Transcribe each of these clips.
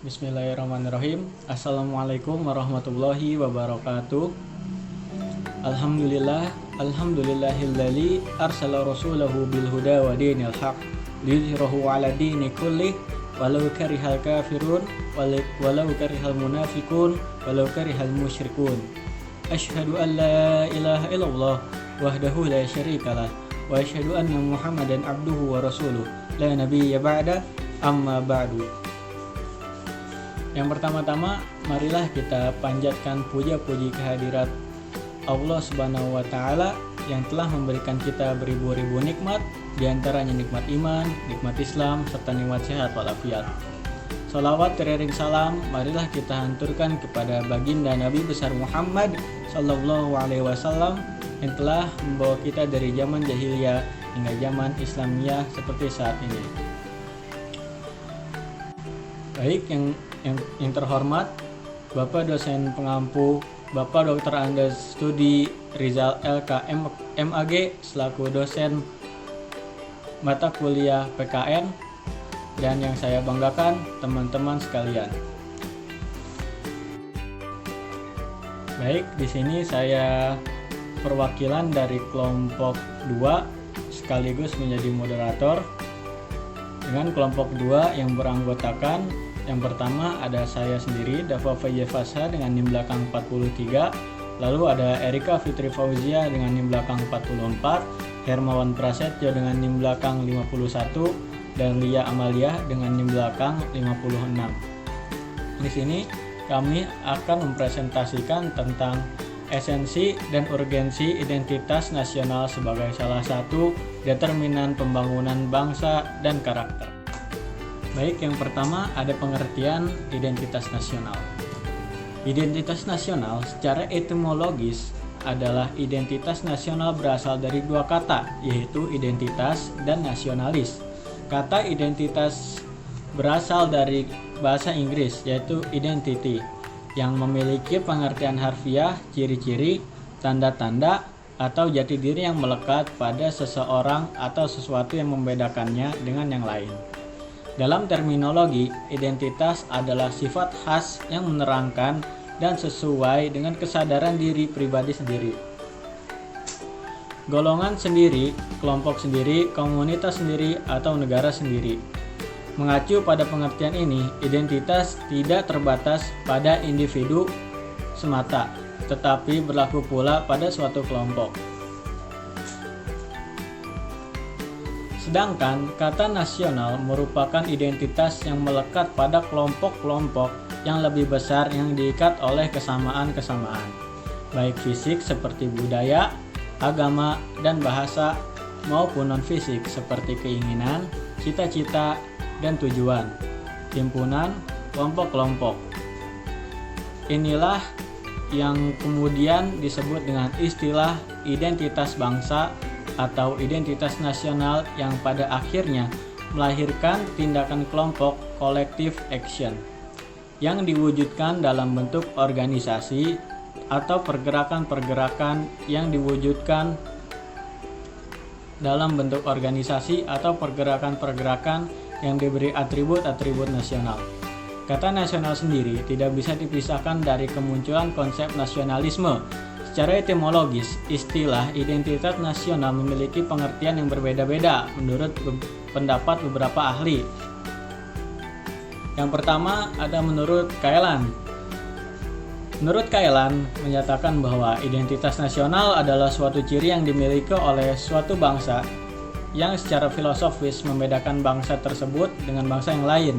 Bismillahirrahmanirrahim. Assalamualaikum warahmatullahi wabarakatuh. Alhamdulillahilladzi arsala rasulahu bil huda wa dinil haq liyudhhirahu 'ala dini kullih walau karihal kafirun walau karihal munafiqun walau karihal musyrikun. Asyhadu an la ilaha illallah wahdahu la syarikalah wa asyhadu anna Muhammadan abduhu wa rasuluh la nabiyya ba'da, amma ba'du. Yang pertama-tama, marilah kita panjatkan puja-puji kehadirat Allah Subhanahu wa Ta'ala yang telah memberikan kita beribu-ribu nikmat, diantaranya nikmat iman, nikmat Islam, serta nikmat sehat walafiat. Salawat teriring salam, marilah kita hanturkan kepada baginda Nabi besar Muhammad Sallallahu Alaihi Wasallam yang telah membawa kita dari zaman jahiliyah hingga zaman Islamiyah seperti saat ini. Baik, yang terhormat Bapak dosen pengampu Bapak Dr. Andes Studi Rizal LK MAG selaku dosen mata kuliah PKN, dan yang saya banggakan teman-teman sekalian. Baik, di sini saya perwakilan dari kelompok 2 sekaligus menjadi moderator dengan kelompok 2 yang beranggotakan yang pertama ada saya sendiri, Dava Fayyafasa dengan NIM belakang 43, lalu ada Erika Fitri Fauzia dengan NIM belakang 44, Hermawan Prasetyo dengan NIM belakang 51, dan Lia Amalia dengan NIM belakang 56. Di sini kami akan mempresentasikan tentang esensi dan urgensi identitas nasional sebagai salah satu determinan pembangunan bangsa dan karakter. Baik, yang pertama ada pengertian identitas nasional. Identitas nasional secara etimologis adalah identitas nasional berasal dari dua kata, yaitu identitas dan nasionalis. Kata identitas berasal dari bahasa Inggris, yaitu identity, yang memiliki pengertian harfiah, ciri-ciri, tanda-tanda, atau jati diri yang melekat pada seseorang atau sesuatu yang membedakannya dengan yang lain. Dalam terminologi, identitas adalah sifat khas yang menerangkan dan sesuai dengan kesadaran diri pribadi sendiri. Golongan sendiri, kelompok sendiri, komunitas sendiri, atau negara sendiri. Mengacu pada pengertian ini, identitas tidak terbatas pada individu semata, tetapi berlaku pula pada suatu kelompok. Sedangkan kata nasional merupakan identitas yang melekat pada kelompok-kelompok yang lebih besar yang diikat oleh kesamaan-kesamaan, baik fisik seperti budaya, agama, dan bahasa, maupun non-fisik seperti keinginan, cita-cita, dan tujuan, himpunan, kelompok-kelompok. Inilah yang kemudian disebut dengan istilah identitas bangsa atau identitas nasional yang pada akhirnya melahirkan tindakan kelompok collective action yang diwujudkan dalam bentuk organisasi atau pergerakan-pergerakan yang diwujudkan dalam bentuk organisasi atau pergerakan-pergerakan yang diberi atribut-atribut nasional. Kata nasional sendiri tidak bisa dipisahkan dari kemunculan konsep nasionalisme. Secara etimologis, istilah identitas nasional memiliki pengertian yang berbeda-beda menurut pendapat beberapa ahli. Yang pertama ada menurut Kaelan. Menurut Kaelan menyatakan bahwa identitas nasional adalah suatu ciri yang dimiliki oleh suatu bangsa yang secara filosofis membedakan bangsa tersebut dengan bangsa yang lain.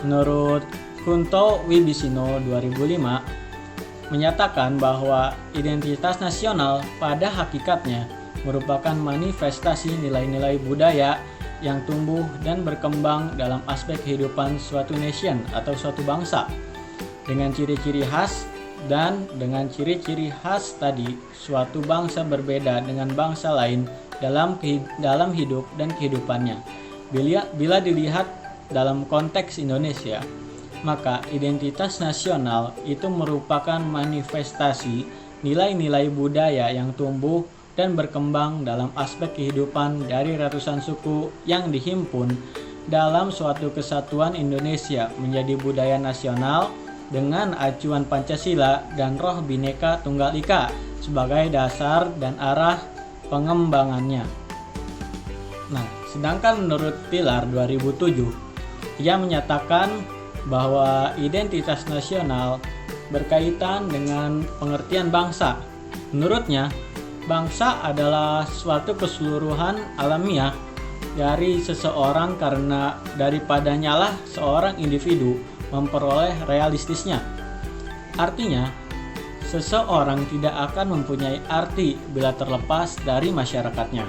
Menurut Kunto Wibisino 2005 menyatakan bahwa identitas nasional pada hakikatnya merupakan manifestasi nilai-nilai budaya yang tumbuh dan berkembang dalam aspek kehidupan suatu nation atau suatu bangsa dengan ciri-ciri khas, dan dengan ciri-ciri khas tadi suatu bangsa berbeda dengan bangsa lain dalam hidup dan kehidupannya. Bila dilihat dalam konteks Indonesia, maka identitas nasional itu merupakan manifestasi nilai-nilai budaya yang tumbuh dan berkembang dalam aspek kehidupan dari ratusan suku yang dihimpun dalam suatu kesatuan Indonesia menjadi budaya nasional dengan acuan Pancasila dan roh Bhinneka Tunggal Ika sebagai dasar dan arah pengembangannya. Nah, sedangkan menurut Pilar 2007, ia menyatakan bahwa identitas nasional berkaitan dengan pengertian bangsa. Menurutnya, bangsa adalah suatu keseluruhan alamiah dari seseorang karena daripadanya lah seorang individu memperoleh realistisnya. Artinya, seseorang tidak akan mempunyai arti bila terlepas dari masyarakatnya.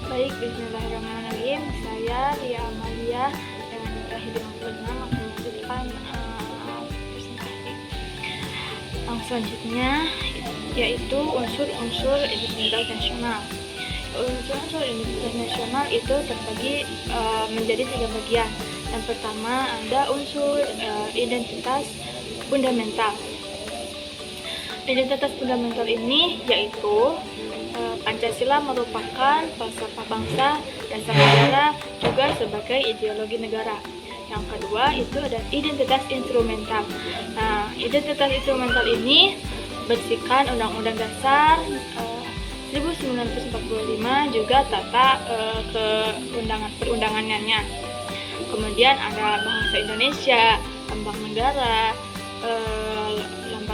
Baik, bismillahirrahmanirrahim. Saya Lia Amalia dengan nikah 56 akan melanjutkan presentasi. Selanjutnya yaitu unsur-unsur identitas nasional. Unsur-unsur identitas nasional itu terbagi menjadi 3 bagian. Yang pertama ada unsur identitas fundamental. Identitas fundamental ini yaitu Pancasila merupakan falsafah bangsa, dasar negara, juga sebagai ideologi negara. Yang kedua itu ada identitas instrumental. Nah, identitas instrumental ini berisikan Undang-Undang Dasar 1945 juga tata perundangannya. Kemudian ada bahasa Indonesia, lambang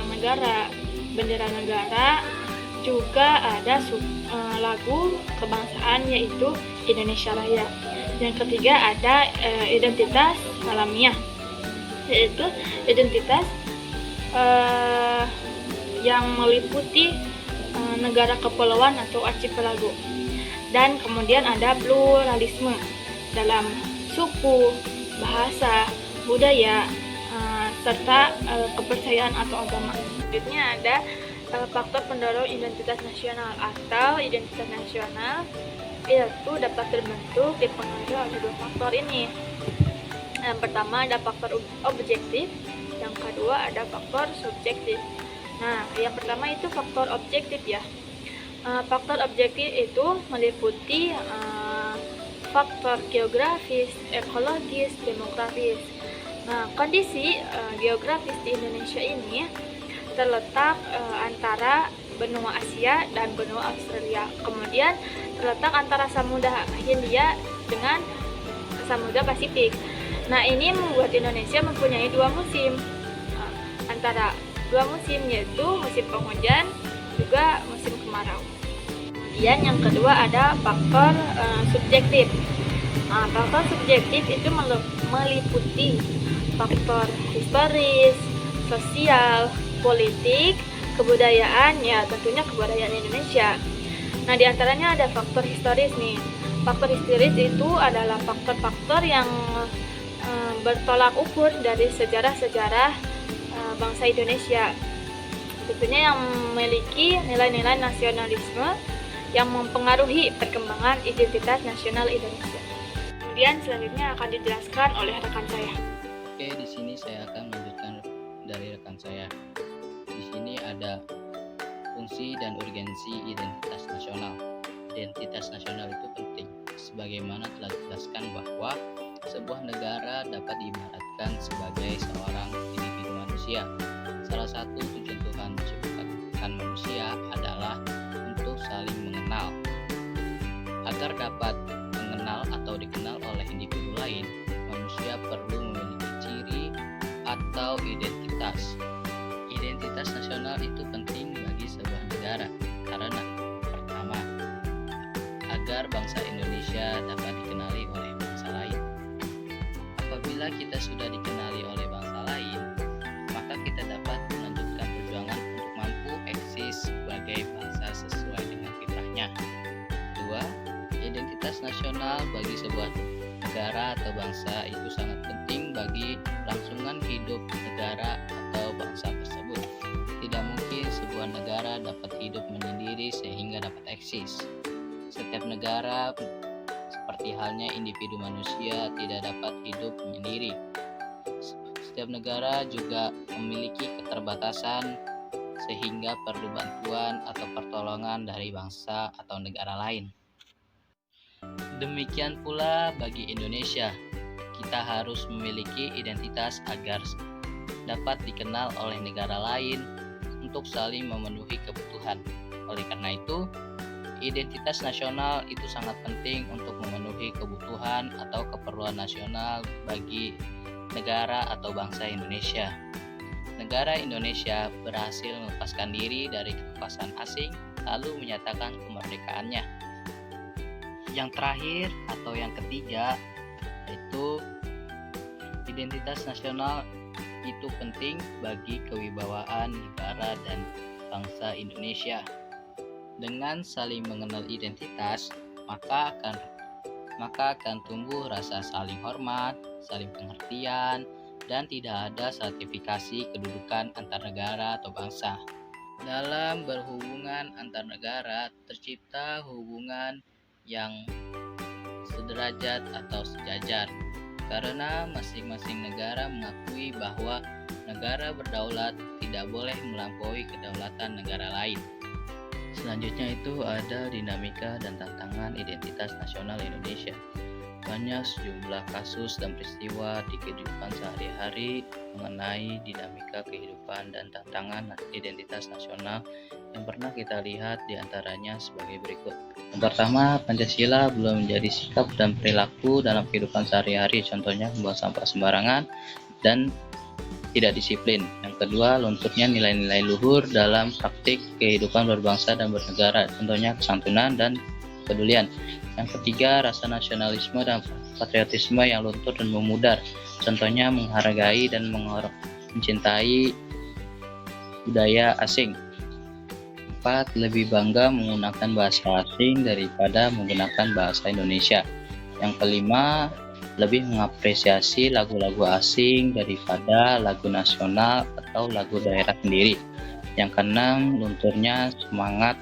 negara, bendera negara, juga ada lagu kebangsaan yaitu Indonesia Raya. Yang ketiga ada identitas alamiah, yaitu identitas yang meliputi negara kepulauan atau archipelago. Dan kemudian ada pluralisme dalam suku, bahasa, budaya, serta kepercayaan atau agama. Selanjutnya ada faktor pendorong identitas nasional atau identitas nasional itu dapat terbentuk dipengaruhi oleh 2 faktor ini. Yang pertama ada faktor objektif, yang kedua ada faktor subjektif. Nah, yang pertama itu faktor objektif ya. Faktor objektif itu meliputi faktor geografis, ekologis, demografis. Nah, kondisi geografis di Indonesia ini terletak antara benua Asia dan benua Australia. Kemudian terletak antara Samudra Hindia dengan Samudra Pasifik. Nah, ini membuat Indonesia mempunyai 2 musim. Antara 2 musim yaitu musim penghujan juga musim kemarau. Kemudian yang kedua ada faktor subjektif. Faktor subjektif itu meliputi faktor historis, sosial, politik, kebudayaan, ya tentunya kebudayaan Indonesia. Nah, diantaranya ada faktor historis nih. Faktor historis itu adalah faktor-faktor yang bertolak ukur dari sejarah-sejarah bangsa Indonesia. Tentunya yang memiliki nilai-nilai nasionalisme yang mempengaruhi perkembangan identitas nasional Indonesia. Kemudian selanjutnya akan dijelaskan oleh rekan saya. Oke, di sini saya akan melanjutkan dari rekan saya. Di sini ada fungsi dan urgensi identitas nasional. Identitas nasional itu penting, sebagaimana telah dijelaskan bahwa sebuah negara dapat diibaratkan sebagai seorang individu manusia. Salah satu tujuan Tuhan menciptakan manusia adalah untuk saling mengenal. Agar dapat mengenal atau dikenal oleh individu lain, manusia perlu memiliki ciri atau identitas. Identitas nasional itu penting bagi sebuah negara karena pertama, agar bangsa Indonesia dapat dikenali oleh bangsa lain. Apabila kita sudah dikenali oleh bangsa lain, maka kita dapat melanjutkan perjuangan untuk mampu eksis sebagai bangsa sesuai dengan fitrahnya. Kedua, identitas nasional bagi sebuah negara atau bangsa itu sangat penting bagi kelangsungan hidup negara atau bangsa tersebut. Tidak mungkin sebuah negara dapat hidup menyendiri sehingga dapat eksis. Setiap negara seperti halnya individu manusia tidak dapat hidup menyendiri. Setiap negara juga memiliki keterbatasan sehingga perlu bantuan atau pertolongan dari bangsa atau negara lain. Demikian pula bagi Indonesia, kita harus memiliki identitas agar dapat dikenal oleh negara lain untuk saling memenuhi kebutuhan. Oleh karena itu, identitas nasional itu sangat penting untuk memenuhi kebutuhan atau keperluan nasional bagi negara atau bangsa Indonesia. Negara Indonesia berhasil melepaskan diri dari kekuasaan asing lalu menyatakan kemerdekaannya. Yang terakhir atau yang ketiga yaitu identitas nasional itu penting bagi kewibawaan negara dan bangsa Indonesia. Dengan saling mengenal identitas, maka akan tumbuh rasa saling hormat, saling pengertian, dan tidak ada sertifikasi kedudukan antar negara atau bangsa. Dalam berhubungan antar negara, tercipta hubungan yang sederajat atau sejajar, karena masing-masing negara mengakui bahwa negara berdaulat tidak boleh melampaui kedaulatan negara lain. Selanjutnya itu ada dinamika dan tantangan identitas nasional Indonesia. Banyak sejumlah kasus dan peristiwa di kehidupan sehari-hari mengenai dinamika kehidupan dan tantangan identitas nasional yang pernah kita lihat diantaranya sebagai berikut. Yang pertama, Pancasila belum menjadi sikap dan perilaku dalam kehidupan sehari-hari, contohnya membuang sampah sembarangan dan tidak disiplin. Yang kedua, lunturnya nilai-nilai luhur dalam praktik kehidupan berbangsa dan bernegara, contohnya kesantunan dan kepedulian. Yang ketiga, rasa nasionalisme dan patriotisme yang luntur dan memudar, contohnya menghargai dan mencintai budaya asing. 4. Lebih bangga menggunakan bahasa asing daripada menggunakan bahasa Indonesia. Yang kelima, lebih mengapresiasi lagu-lagu asing daripada lagu nasional atau lagu daerah sendiri. Yang keenam, lunturnya semangat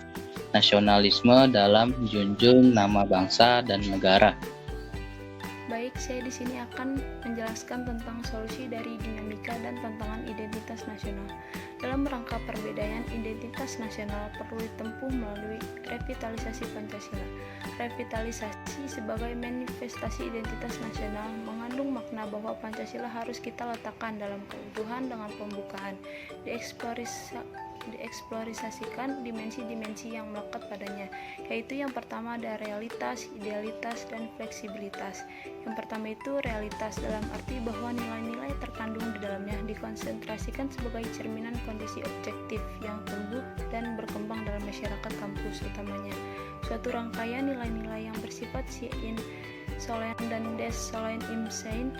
nasionalisme dalam menjunjung nama bangsa dan negara. Baik, saya di sini akan menjelaskan tentang solusi dari dinamika dan tantangan identitas nasional. Dalam rangka perbedaan identitas nasional perlu ditempuh melalui revitalisasi Pancasila. Revitalisasi sebagai manifestasi identitas nasional mengandung makna bahwa Pancasila harus kita letakkan dalam keutuhan dengan pembukaan, dieksplorasikan dimensi-dimensi yang melekat padanya, yaitu yang pertama ada realitas, idealitas, dan fleksibilitas. Yang pertama itu realitas dalam arti bahwa nilai-nilai terkandung di dalamnya dikonsentrasikan sebagai cerminan kondisi objektif yang tumbuh dan berkembang dalam masyarakat kampus utamanya. Suatu rangkaian nilai-nilai yang bersifat sein, solen, dan des solen im sein.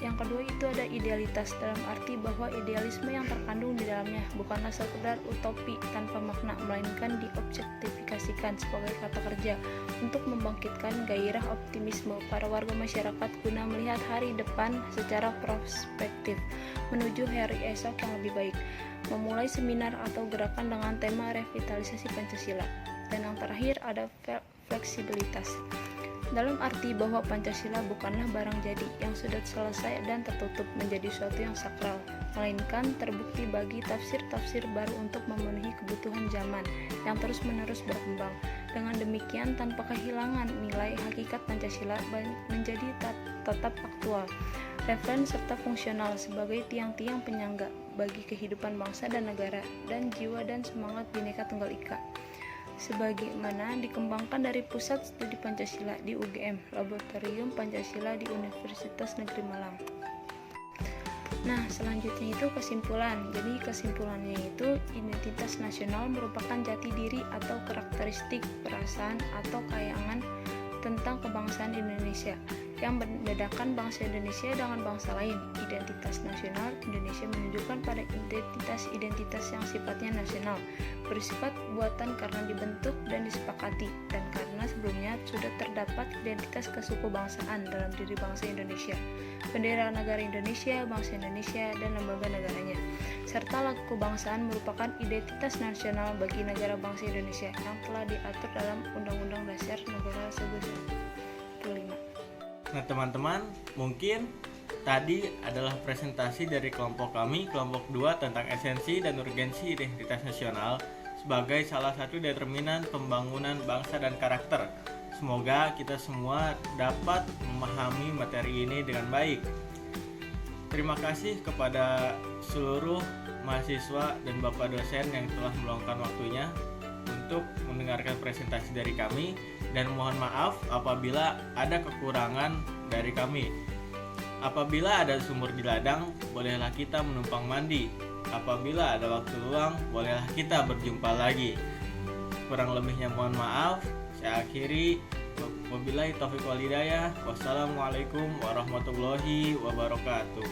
Yang kedua itu ada idealitas dalam arti bahwa idealisme yang terkandung di dalamnya bukanlah sekedar utopi tanpa makna, melainkan diobjektifikasikan sebagai kata kerja untuk membangkitkan gairah optimisme para warga masyarakat guna melihat hari depan secara prospektif menuju hari esok yang lebih baik. Memulai seminar atau gerakan dengan tema revitalisasi Pancasila. Dan yang terakhir ada fleksibilitas. Dalam arti bahwa Pancasila bukanlah barang jadi yang sudah selesai dan tertutup menjadi suatu yang sakral, melainkan terbukti bagi tafsir-tafsir baru untuk memenuhi kebutuhan zaman yang terus-menerus berkembang. Dengan demikian, tanpa kehilangan nilai hakikat Pancasila menjadi tetap aktual, relevan serta fungsional sebagai tiang-tiang penyangga bagi kehidupan bangsa dan negara dan jiwa dan semangat Bhinneka Tunggal Ika. Sebagaimana dikembangkan dari Pusat Studi Pancasila di UGM, Laboratorium Pancasila di Universitas Negeri Malang. Nah, selanjutnya itu kesimpulan. Jadi kesimpulannya itu identitas nasional merupakan jati diri atau karakteristik, perasaan atau kayangan tentang kebangsaan Indonesia yang membedakan bangsa Indonesia dengan bangsa lain. Identitas nasional Indonesia menunjukkan pada identitas yang sifatnya nasional, bersifat buatan karena dibentuk dan disepakati, dan karena sebelumnya sudah terdapat identitas kesukubangsaan dalam diri bangsa Indonesia, bendera negara Indonesia, bangsa Indonesia, dan lembaga negaranya, serta lagu kebangsaan merupakan identitas nasional bagi negara bangsa Indonesia yang telah diatur dalam Undang-Undang Dasar Negara 1945. Nah teman-teman, mungkin Tadi adalah presentasi dari kelompok kami, kelompok 2, tentang esensi dan urgensi identitas nasional sebagai salah satu determinan pembangunan bangsa dan karakter. Semoga kita semua dapat memahami materi ini dengan baik. Terima kasih kepada seluruh mahasiswa dan Bapak dosen yang telah meluangkan waktunya untuk mendengarkan presentasi dari kami, dan mohon maaf apabila ada kekurangan dari kami. Apabila ada sumur di ladang, bolehlah kita menumpang mandi. Apabila ada waktu luang, bolehlah kita berjumpa lagi. Kurang lebihnya mohon maaf. Saya akhiri. Wabillahi taufiq wal hidayah. Wassalamualaikum warahmatullahi wabarakatuh.